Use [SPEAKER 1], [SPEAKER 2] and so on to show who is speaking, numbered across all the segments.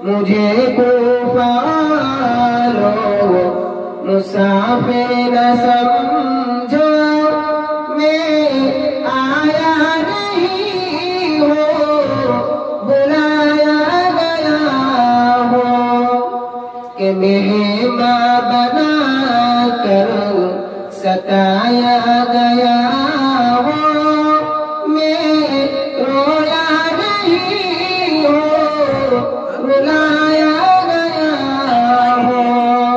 [SPEAKER 1] مجھے کوفہ والوں مسافر نہ سمجھو، میں آیا نہیں ہوں بلایا گیا ہوں، کہ مہمان بنا کر ستایا گیا ہوں، میں رویا نہیں ہوں رلایا گیا ہوں،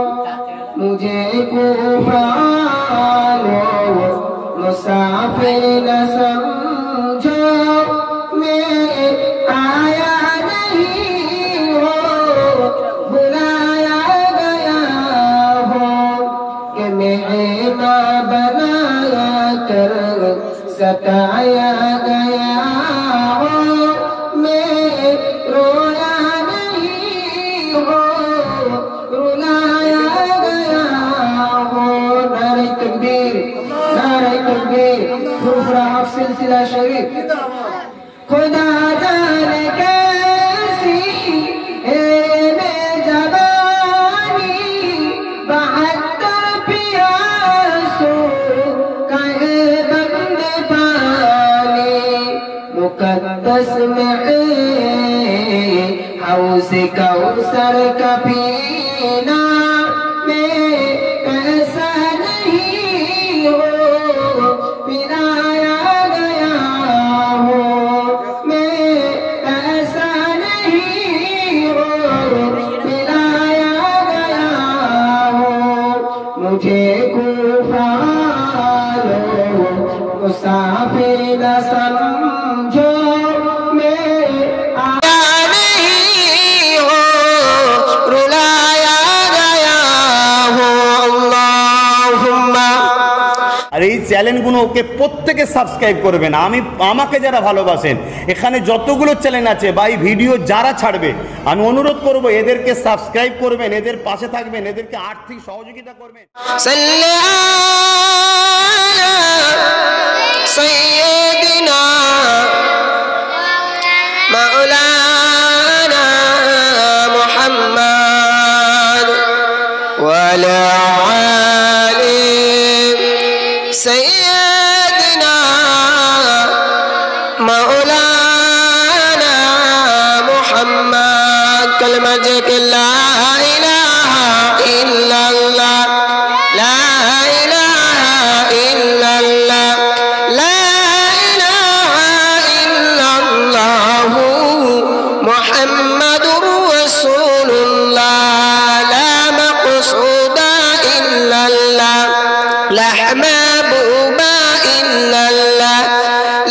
[SPEAKER 1] مجھے کوفہ والوں مسافر نہ سمجھو، میں آیا نہیں ہوں بلایا گیا ہوں، کہ مہمان بنا کر ستایا گیا ہوں، میں رویا نہیں ہوں رلایا گیا ہوں۔ نعرہ تکبیر، نعرہ تکبیر، دوسرا سلسلہ شریف۔ خدا جانے کیسی ہے میں جوانی، 72 پیاسوں کا ہے بند پانی، مقدس میں حوض کوثر کا پینا، میں ایسا نہیں ہوں پلایا گیا ہوں، میں ایسا نہیں ہوں پلایا گیا ہوں، مجھے کوفہ والوں مسافر نہ سمجھو، میں آیا نہیں ہوں رلایا گیا ہوں۔ اللہم
[SPEAKER 2] আর এই চ্যানেলগুলোকে প্রত্যেকে সাবস্ক্রাইব করবেন। আমাকে যারা ভালোবাসেন, এখানে যতগুলো চ্যানেল আছে বা এই ভিডিও যারা ছাড়বে, আমি অনুরোধ করব এদেরকে সাবস্ক্রাইব করবেন, এদের পাশে থাকবেন, এদেরকে আর্থিক সহযোগিতা করবেন।
[SPEAKER 1] صلی علی سیدنا مولانا محمد وعلی آل سیدنا مولانا محمد۔ کلمہ کہ لا الہ الا اللہ، لا الہ الا اللہ، لا الہ الا اللہ محمد رسول اللہ، لا مقصود الا اللہ، لا محبوب الا اللہ،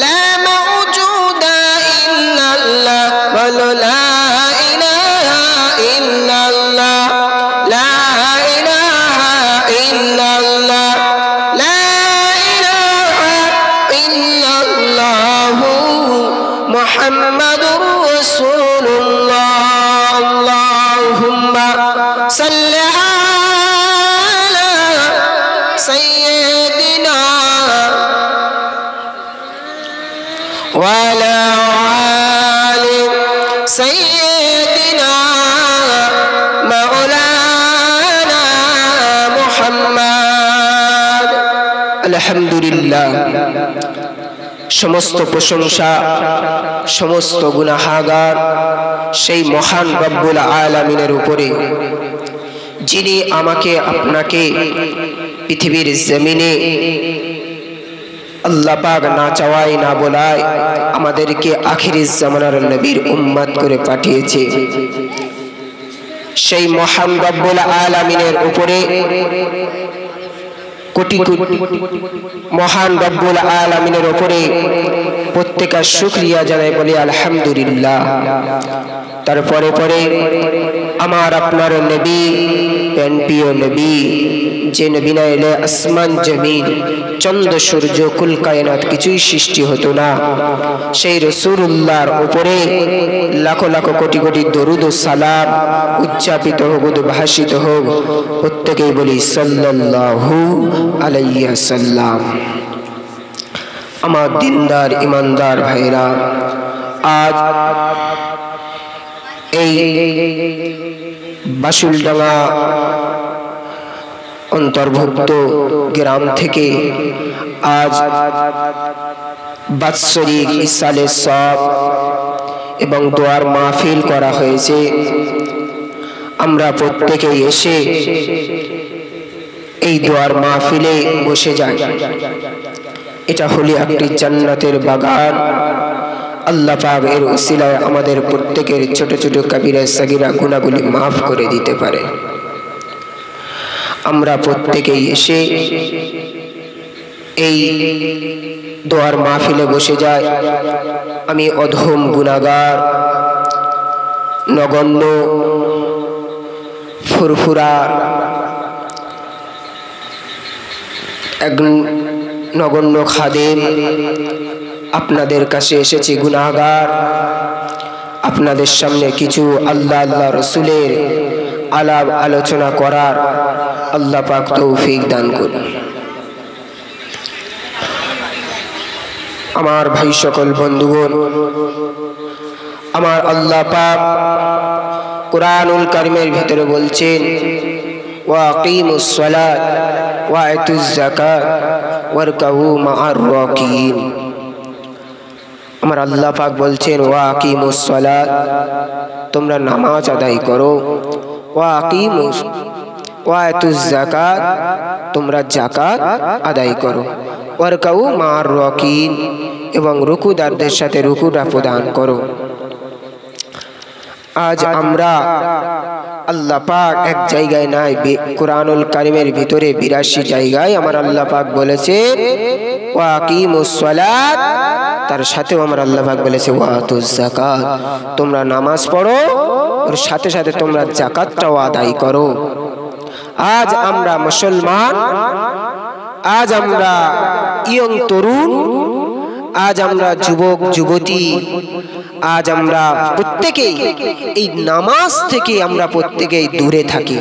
[SPEAKER 1] لا موجود الا اللہ، بولو لا الہ الا اللہ، لا الہ الا اللہ، لا الہ الا اللہ محمد رسول اللہ۔ اللہم صلی علی سیدنا وعلی آل سیدنا مولانا محمد۔ الحمدللہ، সমস্ত প্রশংসা, সমস্ত গুনাহগার সেই মহান রব্বুল আলামিনের উপরে, যিনি আমাকে আপনাকে পৃথিবীর জমিনে আল্লাহ পাক না চাওয়ায় না বলায় আমাদেরকে আখিরি জামানার নবীর উম্মত করে পাঠিয়েছে। সেই মহান রব্বুল আলামিনের উপরে কোটি কোটি মহান রব্বুল আলামিনের উপরে প্রত্যেকের শুকরিয়া জানাই, বলি আলহামদুলিল্লাহ। তারপরে পরে আমার আপনার নবী, প্রিয় নবী, যে নবী না এলে আসমান জমিন চন্দ্র সূর্য কুল কায়নাত কিছুই সৃষ্টি হতো না, সেই রাসূলুল্লাহর উপরে লাখো লাখো কোটি কোটি দরুদ ও সালাম উচ্চাপিত হোক, উদ্ভাসিত হোক। প্রত্যেকেই বলি সাল্লাল্লাহু আলাইহি ওয়াসাল্লাম। আমার দিনদার ইমানদার ভাইরা, আজ এই বাসুলডাঙ্গা অন্তর্ভুক্ত গ্রাম থেকে আজ বাৎসরিক ইসালে সব এবং দোয়ার মাহফিল করা হয়েছে। আমরা প্রত্যেকেই এসে এই দোয়ার মাহফিলে বসে যাই। এটা হলো একটি জান্নাতের বাগান। আল্লাহ পাক এর উসিলায় আমাদের প্রত্যেকের ছোট ছোট কবিরা সগীরা গুনাহগুলি মাফ করে দিতে পারে। আমরা প্রত্যেকেই এসে এই দোয়ার মাহফিলে বসে যাই। আমি অধম গুনাহগার, নগণ্য ফুরফুরা এক নগণ্য খাদেম আপনাদের কাছে এসেছি গুনাহগার। আপনাদের সামনে কিছু আল্লাহ আল্লাহ রসুলের আলাপ আলোচনা করার আল্লাহ পাক তৌফিক দান করুন। আমার ভাই সকল বন্ধুগণ, আমার আল্লাহ পাক কুরআনুল কারীমের ভিতরে বলছেন, ওয়াকিমুস সালাত ওয়া আতুজ যাকাত ওয়ারকাউ মা'আর রাকিন। আমার আল্লাহ পাক বলছেন, ওয়াকিমুস সালাত, তোমরা নামাজ আদায় করো, ওয়া আতুজ যাকাত, তোমরা যাকাত আদায় করো, ওয়ারকাউ মা'আর রাকিন, এবং রুকুদারদের সাথে রুকুটা প্রদান করো। আজ আমরা আল্লাহ পাক এক জায়গায় নাই, কুরআনুল কারীমের ভিতরে 82 জায়গায় আমার আল্লাহ পাক বলেছে ওয়াকিমুস সালাত, তার সাথেও আমার আল্লাহ পাক বলেছে ওয়াতুজ যাকাত, তোমরা নামাজ পড়ো ওর সাথে সাথে তোমরা যাকাতটাও আদায় করো। আজ আমরা মুসলমান, আজ আমরা ইয়ং তরুণ, আজ আমরা যুবক যুবতী, আজ আমরা প্রত্যেকেই এই নামাজ থেকে আমরা প্রত্যেকেই দূরে থাকি।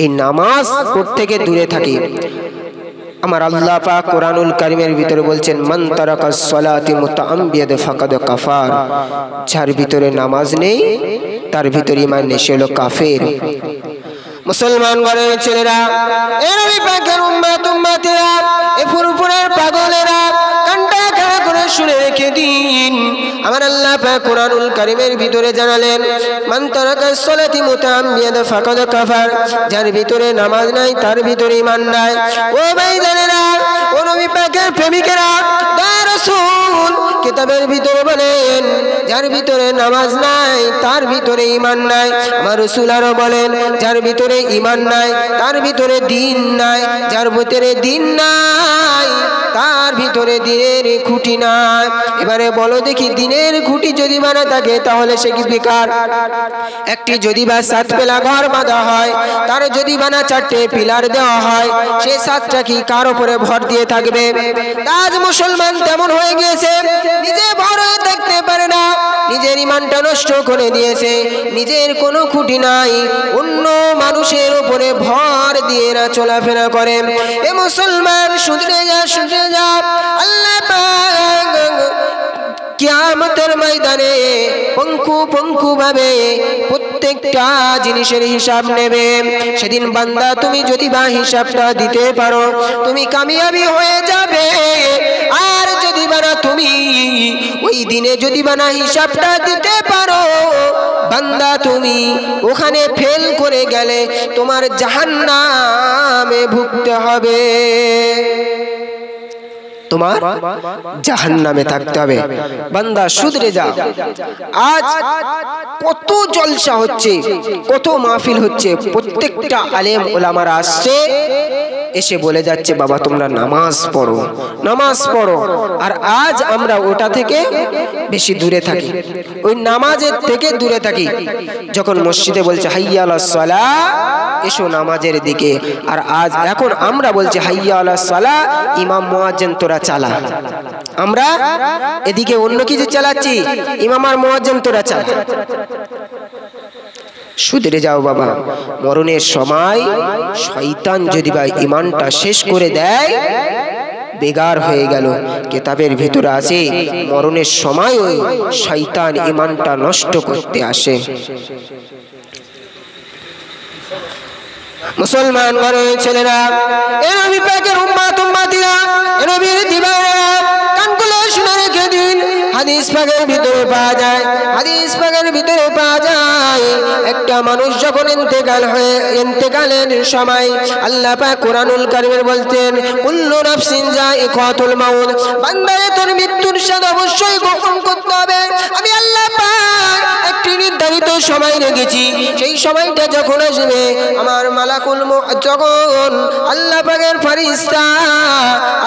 [SPEAKER 1] এই নামাজ প্রত্যেকে দূরে থাকি। আমার আল্লাহ পাক কুরআনুল কারীমের ভিতরে বলছেন, মান তারাকাস সালাতি মুতাআম্মিদান ফাকাদ কাফার, যার ভিতরে নামাজ নেই তার ভিতরে ঈমান নেই, সে হলো কাফের। মুসলমান ঘরের ছেলেরা, এ নবী পাকের উম্মতিরা, এ ফুরফুরের পাগলেরা, কানটা খাড়া করে শুনে রেখে দিন। আমার আল্লাহ পাক কুরআনুল কারীমের ভিতরে জানালেন, মান তারাকাস সালাতি মুতাআম্মিদান ফাকাদ কাফার, যার ভিতরে নামাজ নাই তার ভিতরে ঈমান নাই। ও ভাইজানেরা, ও নবী পাকের প্রেমিকেরা, দয়া রাসূল কিতাবের ভিতরে বলেন, যার ভিতরে নামাজ নাই তার ভিতরে ঈমান নাই। আমার রাসূল আরো বলেন, যার ভিতরে ঈমান নাই তার ভিতরে দ্বীন নাই, যার ভিতরে দ্বীন নাই তার ভিতরে দ্বীনের খুঁটি নাই। এবারে বলো দেখি, দ্বীনের খুঁটি যদি বানা থাকে তাহলে সে কি বেকার? একটি যদি বা 7 পেলা ঘর বাঁধা হয়, তার যদি বানা 4টে পিলার দেওয়া হয়, সে 7টা কি কার উপরে ভর দিয়ে থাকবে? আজ মুসলমান তেমন হয়ে গিয়েছে, নিজে ভর হয়ে থাকতে পারে না, নিজের ঈমানটা নষ্ট করে দিয়েছে, নিজের কোনো খুঁটি নাই, অন্য মানুষের উপরে ভর দিয়ে না চলাফেরা করে। এ মুসলমান শুধরে যা, শুধরে যা। আল্লাহ পাক কিয়ামতের ময়দানে পঙ্কু পঙ্কু ভাবে প্রত্যেকটা জিনিসের হিসাব নেবে। সেদিন বান্দা তুমি যদি বা হিসাবটা দিতে পারো, তুমি কামিয়াবি হয়ে যাবে। আর যদি বানা তুমি ওই দিনে যদি বানা হিসাবটা দিতে পারো, বান্দা তুমি ওখানে ফেল করে গেলে তোমার জাহান্নামে ভুগতে হবে, তোমার জাহান্নামে থাকতে হবে। বান্দা শুধরে যাও। আজ কত জলসা হচ্ছে, কত মাহফিল হচ্ছে, প্রত্যেকটা আলেম ওলামারা আসছে, এসে বলে যাচ্ছে বাবা তোমরা নামাজ পড়ো, নামাজ পড়ো। আর আজ আমরা ওটা থেকে বেশি দূরে থাকি, ওই নামাজের থেকে দূরে থাকি। যখন মসজিদে বলছে হাইয়া আলাস সালাহ, এসো নামাজের দিকে, আর আজ এখন আমরা বলছি হাইয়া আলাস সালাহ, ইমাম মুয়াজ্জিন তোরা চালা। আমরা এদিকে অন্য কিছু চালাচ্ছি, ইমাম আর মুয়াজ্জিন তোরা চালা। শুধরে যাও বাবা, মরণের সময় শয়তান যদি বা ঈমানটা শেষ করে দেয়, বেগার হয়ে গেল। কিতাবের ভিতরে আছে মরণের সময়ও শয়তান ঈমানটা নষ্ট করতে আসে। মুসলমান ঘরের ছেলেরা, এ নবী পাকের উম্মত উম্মতিরা, এ নবীর দিবানা কান খুলে শুনে রেখে দিন। হাদিস পাকের ভিতরে পাওয়া যায়, হাদিস পাকের ভিতরে পাওয়া যায় একটা মানুষ যখন ইন্তেকালের সময় আল্লাহ পাক কুরআনুল কারীমে বলতেন কুল্লু নাফসিন যায়িকাতুল মাউত, বান্দারে তোর মৃত্যুর স্বাদ অবশ্যই গ্রহণ করতে হবে। আমি আল্লাহ পাক একটি নির্ধারিত সময় রেখেছি, সেই সময়টা যখন আসবে আমার মালাকুল মউত, যখন আল্লাহ পাকের ফেরেশতা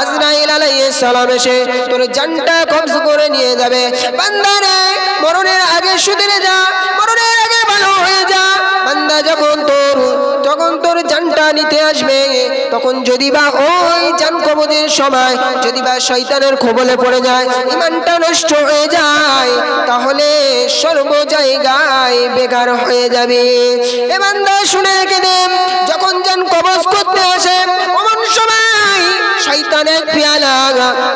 [SPEAKER 1] আজরাইল আলাইহিস সালাম এসে তোর জানটা কবজ করে নিয়ে যাবে। বান্দারে মরণের আগে সুধরে যা, মরণের আগে ভালো হয়ে যা। বান্দা যখন তোর জানটা নিতে আসবে, তখন যদি বা ওই জান কবজের সময় যদি বা শয়তানের খবলে পড়ে যায়, ঈমানটা নষ্ট হয়ে যায়, তাহলে সর্ব জায়গায় বেকার হয়ে যাবে। এ বান্দা শুনে রেখে দে, যখন জান কবজ করতে আসে এমন সময় শয়তান এক পেয়ালা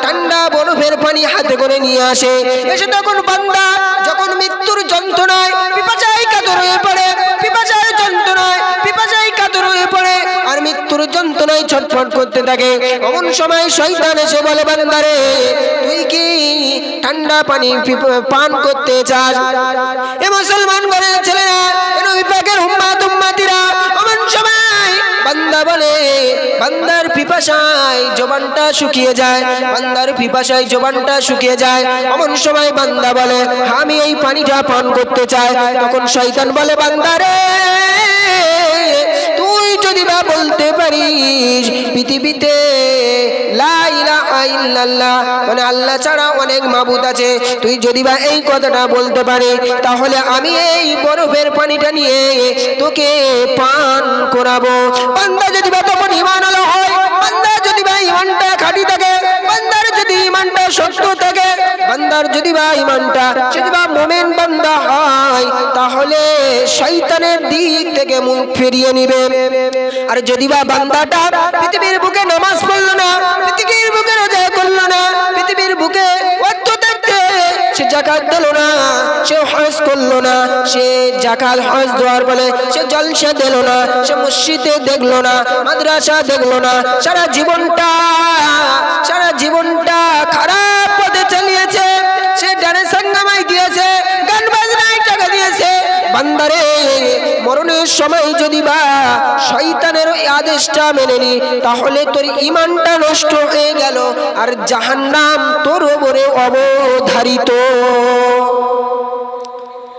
[SPEAKER 1] ঠান্ডা বরফের পানি হাতে করে নিয়ে আসে। এসে তখন বান্দা যখন মৃত্যুর যন্ত্রণায় পিপাসায় কাতর হয়ে পড়ে, পিপাসায় যন্ত্রণায় পিপাসায় কাতর হয়ে পড়ে আর মৃত্যুর যন্ত্রণায় ছটফট করতে থাকে, এমন সময় শয়তান এসে বলে বান্দারে তুই কি ঠান্ডা পানি পান করতে চাস? এ মুসলমান ঘরের ছেলেরা, এ নবী পাকের উম্মত উম্মতিরা, এমন সময় বান্দা বলে, বান্দার পিপাসায় জবানটা শুকিয়ে যায়, বান্দার পিপাসায় জবানটা শুকিয়ে যায়। এমন সময় বান্দা বলে আমি এই পানিটা পান করতে চাই। তখন শয়তান বলে বান্দারে তুই যদি বা বলতে পারিস পৃথিবীতে লা ইলাহা ইল্লাল্লাহ মানে আল্লাহ ছাড়া অনেক মাবুদ আছে, তুই যদি বা এই কথাটা বলতে পারিস, তাহলে আমি এই বরফের পানিটা নিয়ে তোকে পান করাবো। বান্দা যদি বা তখন ঈমানওয়ালা হয়, বান্দা যদি বা ঈমানটা খাঁটি থাকে, বান্দার যদি ঈমানটা শক্ত থাকে, বান্দার যদি বা ঈমানটা যদি বা মুমিন বান্দা হয়, তাহলে শয়তানের দিক থেকে মুখ ফিরিয়ে নিবে। আর যদি বা বান্দাটা পৃথিবীর বুকে নামাজ পড়লো না, পৃথিবীর বুকে রোজা করলো না, পৃথিবীর বুকে অর্থ থাকতে সে যাকাত দিল না, সে হজ করলো না, সে যাকাত হজ দেওয়ার বলে সে জলসা দিল না, সে মসজিদে দেখলো না, মাদ্রাসা দেখলো না, সারা জীবনটা খারাপ পথে চালিয়েছে, সে ডানে সাঙ্গামাই দিয়েছে, গান বাজনায় টাকা দিয়েছে। বান্দারে মরণের সময় যদি বা শয়তানের আদেশটা মেনে নি, তাহলে তোর ঈমানটা নষ্ট হয়ে গেল আর জাহান্নাম তোর উপরে অবধারিত,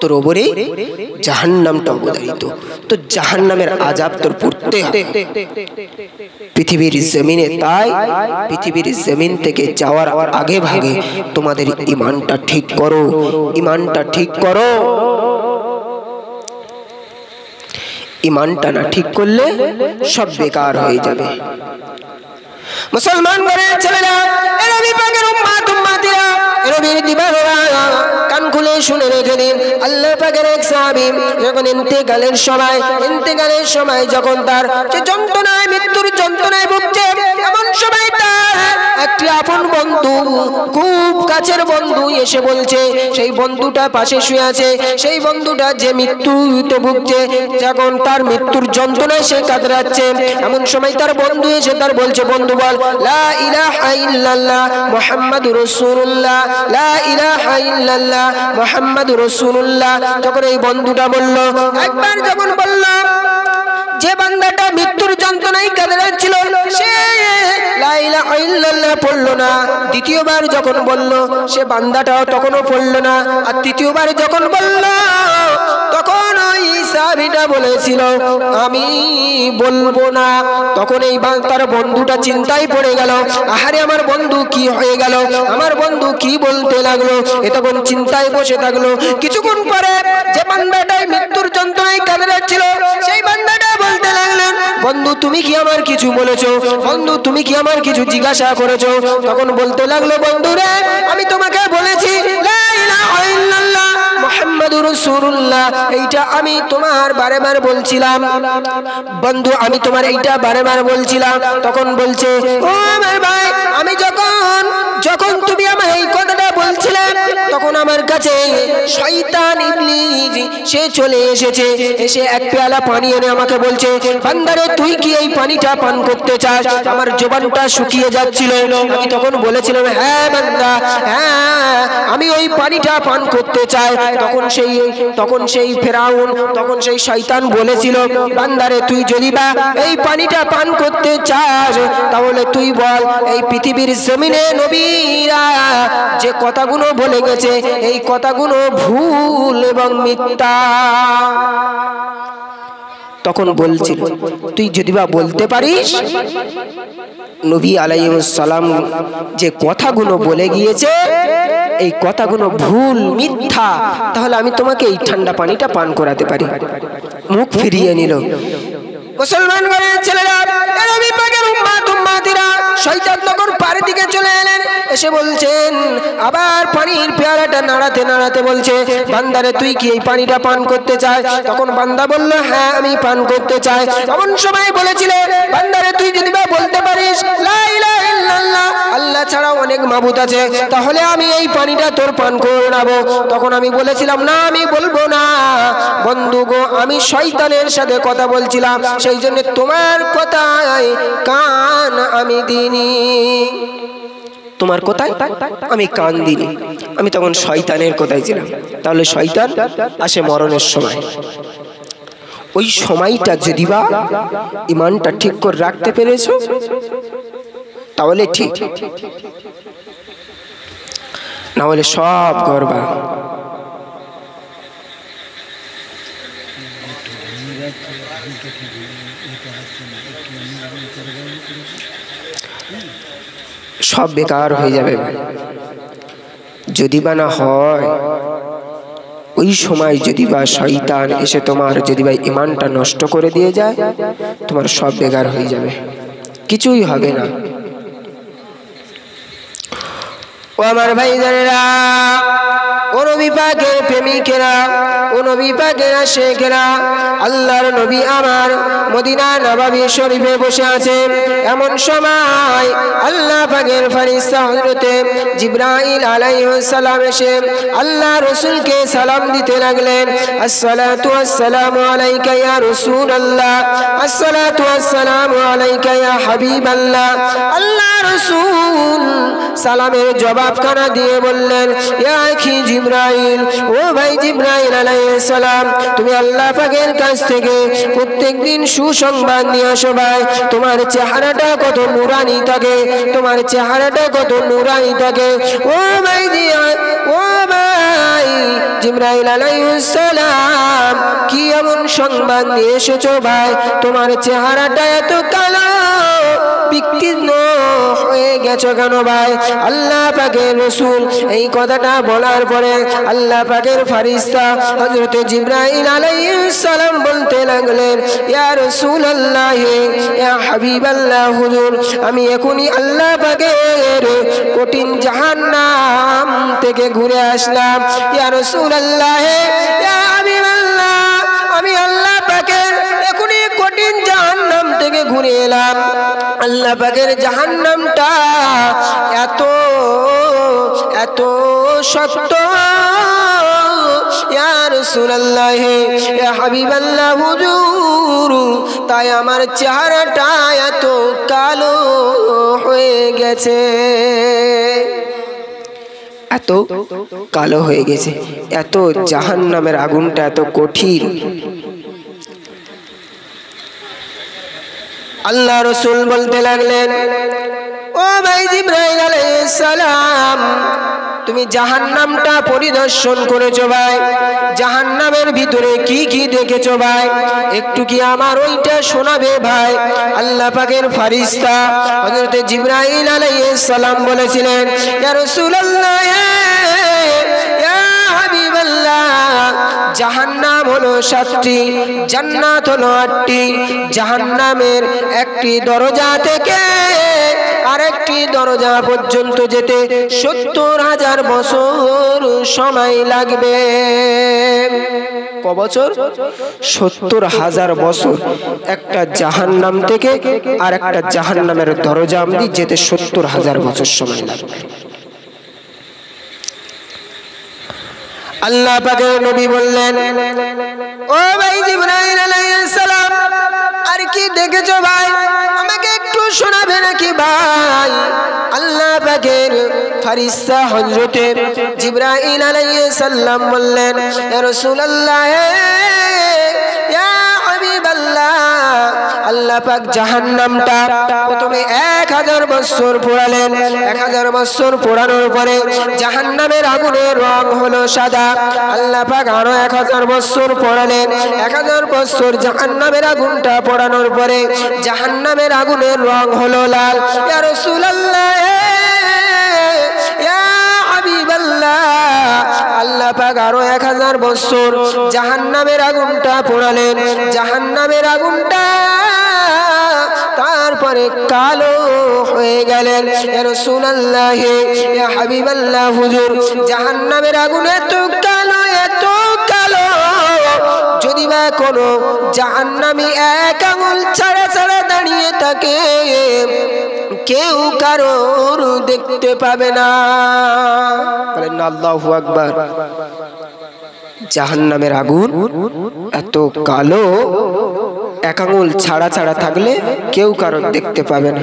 [SPEAKER 1] তোর উপরে জাহান্নামটা অবধারিত। তো জাহান্নামের আযাব তোর পড়তে হবে পৃথিবীর জমিনে। তাই পৃথিবীর জমিন থেকে যাওয়ার আগে ভাগে তোমাদের ঈমানটা ঠিক করো, ঈমানটা ঠিক করো। ঈমানটা না ঠিক করলে সব বেকার হয়ে যাবে। মুসলমান ঘরের ছেলেরা, এ নবী পাকের উম্মত উম্মতিরা, এ নবীর দিবানা কান খুলে শুনে রেখে দিন। আল্লাহ পাকের এক সাহাবী যখন ইন্তেকালের সময় যখন তার যে যন্ত্রণায় মৃত্যুর যন্ত্রণায় ভুগছে, এমন সময় তার একটি আপন বন্ধু, খুব কাছের বন্ধু এসে বলছে, সেই বন্ধুটা পাশে শুয়ে আছে, সেই বন্ধুটা যে মৃত্যুতে ভুগছে, যখন তার মৃত্যুর যন্ত্রণায় সে কাতরাচ্ছে, এমন সময় তার বন্ধু এসে তার বলছে, বন্ধু বল লা ইলাহা ইল্লাল্লাহ মুহাম্মাদুর রাসূলুল্লাহ, লা ইলাহা ইল্লাল্লাহ মুহাম্মাদুর রাসূলুল্লাহ। যখন এই বন্ধুটা বলল, একবার যখন বলল, যে বান্দাটা মৃত্যুর যন্ত্রণায় কাতরাচ্ছিল সে লা ইলাহা ইল্লাল্লাহ পড়লো না। দ্বিতীয়বার যখন বলল, সে বান্দাটাও তখনও পড়লো না। আর তৃতীয়বার যখন বলল, তখন ওই সাহাবীটা বলেছিল আমি বলবো না। তখন এই তার বন্ধুটা চিন্তায় পড়ে গেল, আহারে আমার বন্ধু কি হয়ে গেল, আমার বন্ধু কি বলতে লাগলো, এ তখন চিন্তায় বসে থাকলো। কিছুক্ষণ পরে যে বান্দাটাই মৃত্যুর যন্ত্রণায় কাতরাচ্ছিল, সেই বান্দাটা বলতে লাগলেন, বন্ধু তুমি কি আমার কিছু বলেছো, বন্ধু তুমি কি আমার কিছু জিজ্ঞাসা করেছো? তখন বলতে লাগলো, বন্ধু রে আমি তোমাকে বলেছি লা ইলাহা ইল্লাল্লাহ মুহাম্মাদুর মুহাম্মাদুর রাসূলুল্লাহ, এইটা আমি তোমার বারে বলছিলাম বন্ধু, আমি তোমার এইটা বারে বলছিলাম। তখন বলছে, ও আমার ভাই, আমি যখন তুমি আমার এই কথাটা বলছিলে, তখন আমার কাছে শয়তান ইবলিস সে চলে এসেছে, এসে এক পেয়ালা পানি এনে আমাকে বলছে, বান্দারে তুই কি এই পানিটা পান করতে চাস? আমার জবানটা শুকিয়ে যাচ্ছিল। আমি তখন বলেছিলাম, হ্যাঁ বান্দা, হ্যাঁ আমি ওই পানিটা পান করতে চাই। তখন সেই ফেরাউন, তখন সেই শয়তান বলেছিল, বান্দারে তুই যদি বা এই পানিটা পান করতে চাস, তাহলে তুই বল, এই পৃথিবীর জমিনে নবীরা যে কথাগুলো বলে গেছে, এই কথাগুলো ভুল এবং মিথ্যা। তখন বলছিল, তুই যদি বা বলতে পারিস নবী আলাইহিস সালাম যে কথাগুলো বলে গিয়েছে এই কথাগুলো ভুল মিথ্যা, তাহলে আমি তোমাকে এই ঠান্ডা পানিটা পান করাতে পারি। মুখ ফিরিয়ে নিল। মুসলমান ঘরের ছেলেরা, নবী পাকের উম্মতিরা, শয়তান তখন পাড়ের দিকে চলে এলেন, এসে বলছেন, আবার পানির পেয়ালাটা নাড়াতে বলছে, বান্দারে তুই কি এই পানিটা পান করতে চাস? তখন বান্দা বলল, হ্যাঁ আমি পান করতে চাই। এমন সময় বলেছিলে, বান্দারে তুই যদি বা বলতে পারিস লা ইলাহা ইল্লাল্লাহ, আল্লাহ ছাড়া অনেক মাবুদ আছে, তাহলে আমি এই পানিটা তোর পান করাবো। তখন আমি বলেছিলাম, না আমি বলবো না বন্ধু গো, আমি শয়তানের সাথে কথা বলছিলাম, সেই জন্য তোমার কথায় কান আমি দিইনি, তোমার কথায় আমি কান দিইনি, আমি তখন শয়তানের কথায় ছিলাম। তাহলে শয়তান আসে মরণের সময়, ওই সময়টা যদি বা ইমানটা ঠিক করে রাখতে পেরেছো তাহলে ঠিক, না হলে সব করবা। সব বেকার হয়ে যাবে। যদি বা না হয় ওই সময় যদি বা শয়তান এসে তোমার যদি বা ঈমানটা নষ্ট করে দিয়ে যায়, তোমার সব বেকার হয়ে যাবে, কিছুই হবে না। ও আমার ভাইজানেরা, ও নবী পাকের প্রেমিকেরা, ও নবী পাকের আশিকেরা, আল্লাহর নবী আমার মদিনা নববী শরীফে বসে আছে। এমন সময় আল্লাহ পাকের ফেরেশতা হযরতে জিবরাইল আলাইহিস সালাম এসে আল্লাহ রাসূলকে সালাম দিতে লাগলেন। আসসালাতু ওয়াসসালামু আলাইকা ইয়া রাসূলুল্লাহ, আসসালাতু ওয়াসসালামু আলাইকা ইয়া হাবিবাল্লাহ। আল্লাহ রাসূল সালামের জবাবখানা দিয়ে বললেন, ইয়া আখি জিবরাইল, ও ভাই জিবরাইল আলাইহিস সালাম, তুমি আল্লাহ পাকের কাছ থেকে প্রত্যেকদিন সুসংবাদ নিয়ে আসো ভাই। তোমার চেহারাটা কত নূরানি থাকে, তোমার চেহারাটা কত নূরানি থাকে। ও ভাই জিবরাইল আলাইহিস সালাম, কি এমন সংবাদ নিয়ে এসেছো ভাই? তোমার চেহারাটা এত কালো বিকীর্ণ হয়ে গেছো কেন ভাই? আল্লাহ পাকের রাসূল এই কথাটা বলার পরে আল্লাহ পাকের ফেরেশতা হযরতে জিবরাইল আলাইহিস সালাম বলতে লাগলেন, ইয়া রাসূলুল্লাহ, ইয়া হাবিবাল্লাহ, হুজুর আমি এখনই আল্লাহ পাকের কঠিন জাহান্নাম থেকে ঘুরে আসলাম। ইয়া রাসূলুল্লাহ, ইয়া হাবিবাল্লাহ, আমি আল্লাহ পাকের এখনই কঠিন জাহান্নাম থেকে ঘুরে এলাম। আল্লাহ পাকের জাহান্নামটা এত এত সত্য, ইয়া রাসূলুল্লাহ, ইয়া হাবিবাল্লাহ, হুজুর তাই আমার চেহারাটা এত কালো হয়ে গেছে, এত কালো হয়ে গেছে, এত জাহান্নামের আগুনটা এত কঠিন। আল্লাহ রাসূল বলতে লাগলেন, ও ভাই জিবরাইল আলাইহিস সালাম, তুমি জাহান্নামটা পরিদর্শন করেছো ভাই, জাহান্নামের ভিতরে কি কি দেখেছো ভাই? একটু কি আমার ওইটা শোনাবে ভাই? আল্লাহ পাকের ফেরেশতা হযরতে জিবরাইল আলাইহিস সালাম বলেছিলেন, ইয়া রাসূলুল্লাহ, ইয়া হাবিবাল্লাহ, জাহান্নাম হলো 7টি, জান্নাত হলো 8টি। জাহান্নামের একটি দরজা থেকে আরেকটি দরজা পর্যন্ত যেতে 70,000 বছর সময় লাগবে। ক বছর? 70,000 বছর। একটা জাহান্নাম থেকে আর একটা জাহান্নামের দরজা অবধি যেতে 70,000 বছর সময় লাগবে। আল্লাহ পাকের নবী বললেন, ও ভাই জিবরাইল আলাইহিস সালাম, আর কি দেখেছো ভাই? আমাকে একটু শোনাবে নাকি ভাই? আল্লাহ পাকের ফেরেশতা হযরতে জিবরাইল আলাইহিস সালাম বললেন, ইয়া রাসূলুল্লাহ, ইয়া হাবিবাল্লাহ, আল্লাহ পাক জাহান্নামটা প্রথমে 1000 বছর পোড়ালেন। 1000 বছর পোড়ানোর পরে জাহান্নামের আগুনের রং হলো সাদা। আল্লাহ পাক আরো 1000 বছর পোড়ালেন। 1000 বছর জাহান্নামের আগুনটা পোড়ানোর পরে জাহান্নামের আগুনের রং হলো লাল। ইয়া রাসূলুল্লাহ, ইয়া হাবিবাল্লাহ, আল্লাহ পাক আরো 1000 বছর জাহান্নামের আগুনটা পোড়ালেন। জাহান্নামের আগুনটা তারপরে কালো হয়ে গেলেন। ইয়া রাসূলুল্লাহ, ইয়া হাবিবাল্লাহ, হুজুর জাহান্নামের আগুন এত কালো, এত কালো, যদি বা কোনো জাহান্নামী এক আঙুল ছাড়া ছাড়া দাঁড়িয়ে থাকে, কেউ কারোর দেখতে পাবে না। বলেন আল্লাহু আকবার। জাহান্নামের আগুন এত কালো, এক আঙুল ছাড়া ছাড়া থাকলে কেউ কারোর দেখতে পাবে না।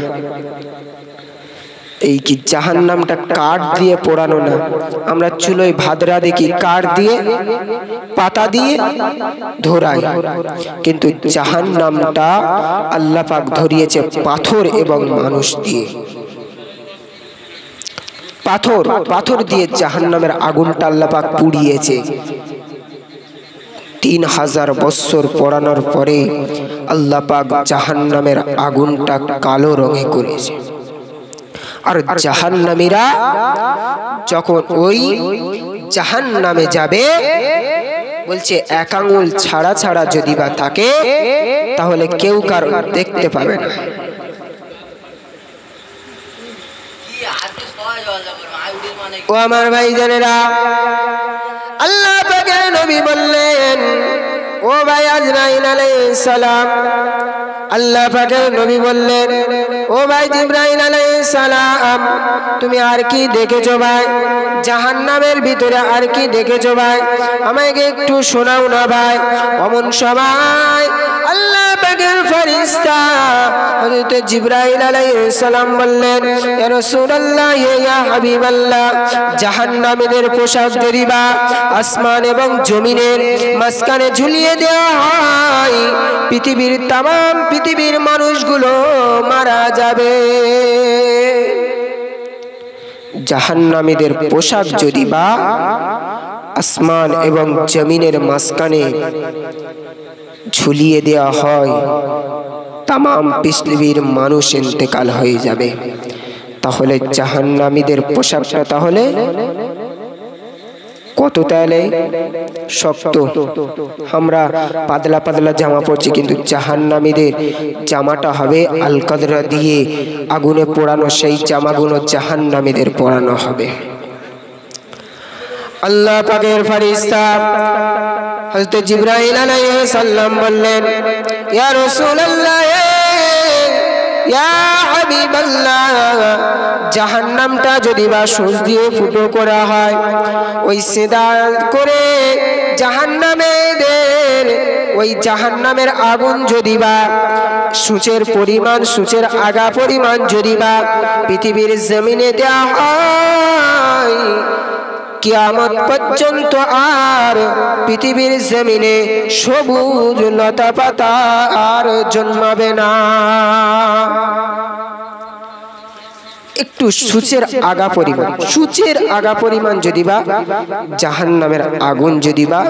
[SPEAKER 1] এই কি জাহান্নামটা কাঠ দিয়ে পোড়ানো না? আমরা চুলোয় ভাদরা দেখি কাঠ দিয়ে, পাতা দিয়ে ধরাই, কিন্তু জাহান্নামটা আল্লাহ পাক ধরিয়েছে পাথর এবং মানুষ দিয়ে। পাথর দিয়ে জাহান্নামের আগুনটা আল্লাহ পাক পুড়িয়েছে। 3000 বছর পোড়ানোর পরে আল্লাহ পাক জাহান্নামের আগুনটা কালো রঙে করেছে। আর জাহান্নামীরা যখন ওই জাহান্নামে যাবে, বলছে এক আঙুল ছাড়া ছাড়া যদি বা থাকে, তাহলে কেউ কারো দেখতে পাবে না। ও আমার ভাইজানেরা, আল্লাহ পাকের নবী বললেন, ও ভাই আজরাইল আলাইহিস সালাম, আল্লাহ পাকের নবী বললেন, ও ভাই জিবরাইল আলাইহিস সালাম, তুমি আর কি দেখেছো ভাই? জাহান্নামের ভিতরে আর কি দেখেছো ভাই? আমাকে একটু শোনাও না ভাই। অমন সবাই আল্লাহ পাকের ফেরেশতা হযরত জিবরাইল আলাইহিস সালাম বললেন, ইয়া রাসূলুল্লাহ, ইয়া হাবিবাল্লাহ, জাহান্নামীদের পোশাক যদি বা আসমান এবং জমিনের মাঝখানে ঝুলিয়ে দেওয়া হয়, পৃথিবীর মানুষগুলো মারা যাবে। জাহান্নামীদের পোশাক যদি বা আসমান এবং জমিনের মাঝখানে ঝুলিয়ে দেওয়া হয়, তাম পৃথিবীর মানুষ ইন্তেকাল হয়ে যাবে। তাহলে জাহান্নামীদের পোশাকটা তাহলে কত তাহলে শক্ত। আমরা পাতলা পাতলা জামা পরছি, কিন্তু জাহান্নামীদের জামাটা হবে আল-কাদরা দিয়ে আগুনে পোড়ানো, সেই জামাগুলো জাহান্নামীদের পোড়ানো হবে। আল্লাহ পাকের ফেরেশতা হযরত জিবরাইল আলাইহিস সালাম বললেন, ইয়া রাসূলুল্লাহ, ইয়া হাবিবাল্লাহ, জাহান্নামটা যদি বা সূচ দিয়ে ফুটো করা হয়, ওই সেদা করে জাহান্নামীদের ওই জাহান্নামের আগুন যদি বা সূচের পরিমাণ, সূচের আগা পরিমাণ যদি বা পৃথিবীর জমিনে দেওয়া হয়, কিয়ামত পর্যন্ত আর পৃথিবীর জমিনে সবুজ লতা পাতা আর জন্মাবে না। একটু সূচের আগা পরিমাণ যদি বা জাহান্নামের আগুন যদি বা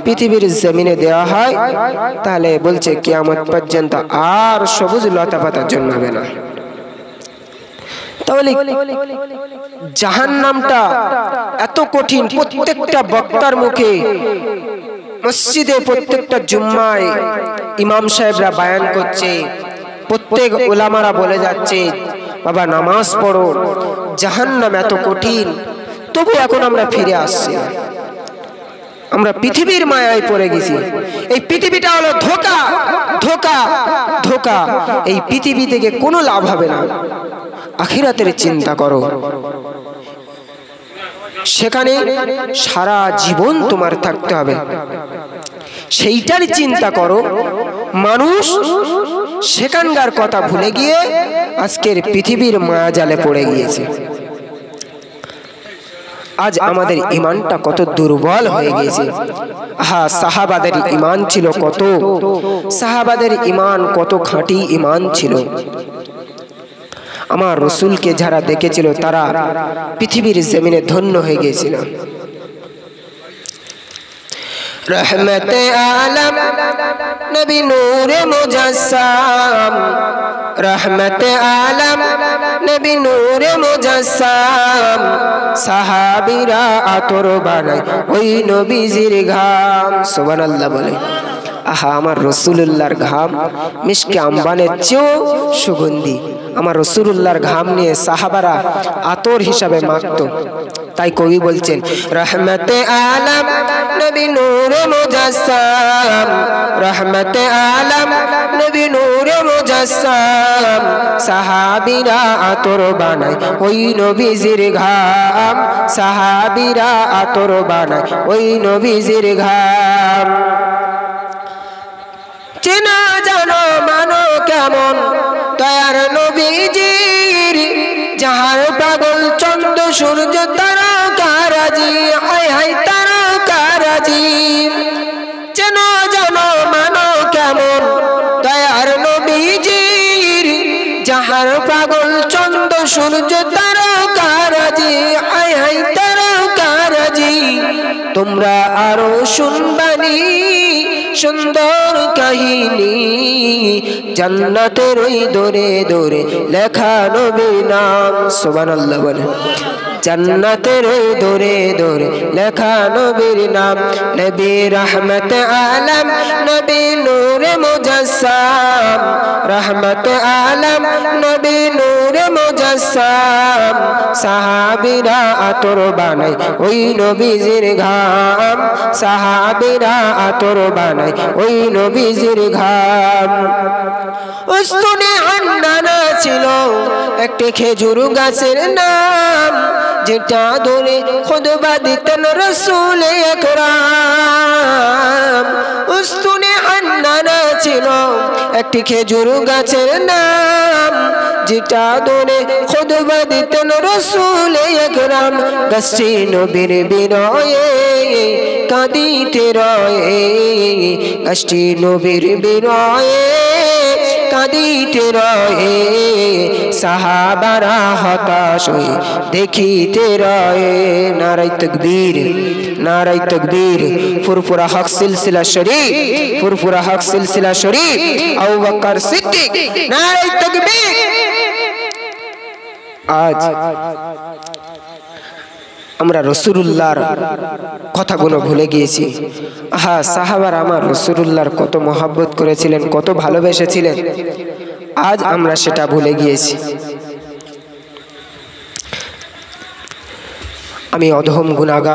[SPEAKER 1] পৃথিবীর জমিনে দেওয়া হয়, তাহলে বলছে কিয়ামত পর্যন্ত আর সবুজ লতা পাতা জন্মাবে না। তাহলে জাহান্নামটা এত কঠিন। প্রত্যেকটা বক্তার মুখে, মসজিদে প্রত্যেকটা জুম্মায় ইমাম সাহেবরা বায়ান করছে, প্রত্যেক উলামারা বলে যাচ্ছে, বাবা নামাজ পড়ো, জাহান্নাম এত কঠিন, তবু এখন আমরা ফিরে আসছি না। আমরা পৃথিবীর মায়ায় পড়ে গেছি। এই পৃথিবীটা হলো ধোঁকা, ধোঁকা, ধোঁকা। এই পৃথিবী থেকে কোনো লাভ হবে না। আখিরাতের চিন্তা করো, সেখানে সারা জীবন তোমার থাকতে হবে, সেইটার চিন্তা করো। মানুষ সেখানকার কথা ভুলে গিয়ে আজকের পৃথিবীর মায়াজালে পড়ে গিয়েছে। আজ আমাদের ঈমানটা কত দুর্বল হয়ে গেছে। সাহাবাদের ঈমান ছিল কত, সাহাবাদের ঈমান কত খাঁটি ঈমান ছিল। আমার রাসূলকে যারা দেখেছিল তারা পৃথিবীর জমিনে ধন্য হয়ে গিয়েছিল। रहमते आलम नबी नूरे मुजस्सम, रहमते आलम नबी नूरे मुजस्सम, साहाबीरा आतोर बानाय ओई नबीजिर घाम। सुबहानाल्लाह बोले। আহা, আমার রাসূলুল্লাহর ঘাম মিশকে আম্বানের চেয়েও সুগন্ধি। আমার রাসূলুল্লাহর ঘাম নিয়ে সাহাবারা আতর হিসাবে মাখতো। তাই কবি বলছেন, রহমতে আলম নবী নূরে মুজস্সম, রহমতে আলম নবী নূরে মুজস্সম, সাহাবীরা আতর বানায় ওই নবীজির ঘাম, সাহাবীরা আতর বানায় ওই নবীজির ঘাম। চেনা জানো মানো কেমন দয়ার নবীজির, যাহার পাগল চন্দ্র সূর্য তারকারাজি, হায় হায় তারকারাজি। চেনা জানো মানো কেমন দয়ার নবীজির, যাহার পাগল চন্দ্র সূর্য তারকারাজি, হায় হায় তারকারাজি। তোমরা আরো শুনবানি সুন্দর কাহিনী, জান্নাতের ওই দোরে দোরে লেখা নবীর নাম। সুবহানাল্লাহ বলে। জান্নাতের ওই দোরে দোরে লেখা নবীর নাম। নবী রহমত আলম নবী নূরে মুজস্সম, রহমত আলম নবী নূরে মুজস্সম, সাহাবীরা আতর বানায় ওই নবীজির ঘাম, সাহাবীরা আতর বানায় ওই নবীজির ঘাম। উস্তুনে হান্নানা ছিল একটি খেজুর গাছের নাম, যেটা ধরে খুতবা দিতেন রাসূল আকরাম। উস্তুনে হান্নানা ছিল একটি খেজুর গাছের নাম, যেটা ধরে খুতবা দিতেন রাসূল আকরাম। গাছটি নবীর বিনয়ে কাঁদিতে রয়ে, গাছটি নবীর বিনয়ে কাঁদিতে রয়ে, সাহাবারা হতাশ হয়ে দেখিতে রয়ে। নারায়ে তাকবীর, নারায়ে তাকবীর। ফুরফুরা হক সিলসিলা শরীফ, ফুরফুরা হক সিলসিলা শরীফ, আবু বকর সিদ্দিক। নারায়ে তাকবীর। আজ আমরা রাসূলুল্লাহর কথাগুলো ভুলে গিয়েছি। আহা, সাহাবারা আমার রাসূলুল্লাহর কত মহব্বত করেছিলেন, কত ভালোবেসেছিলেন, আজ আমরা সেটা ভুলে গিয়েছি। আমি অধম গুনাহগার।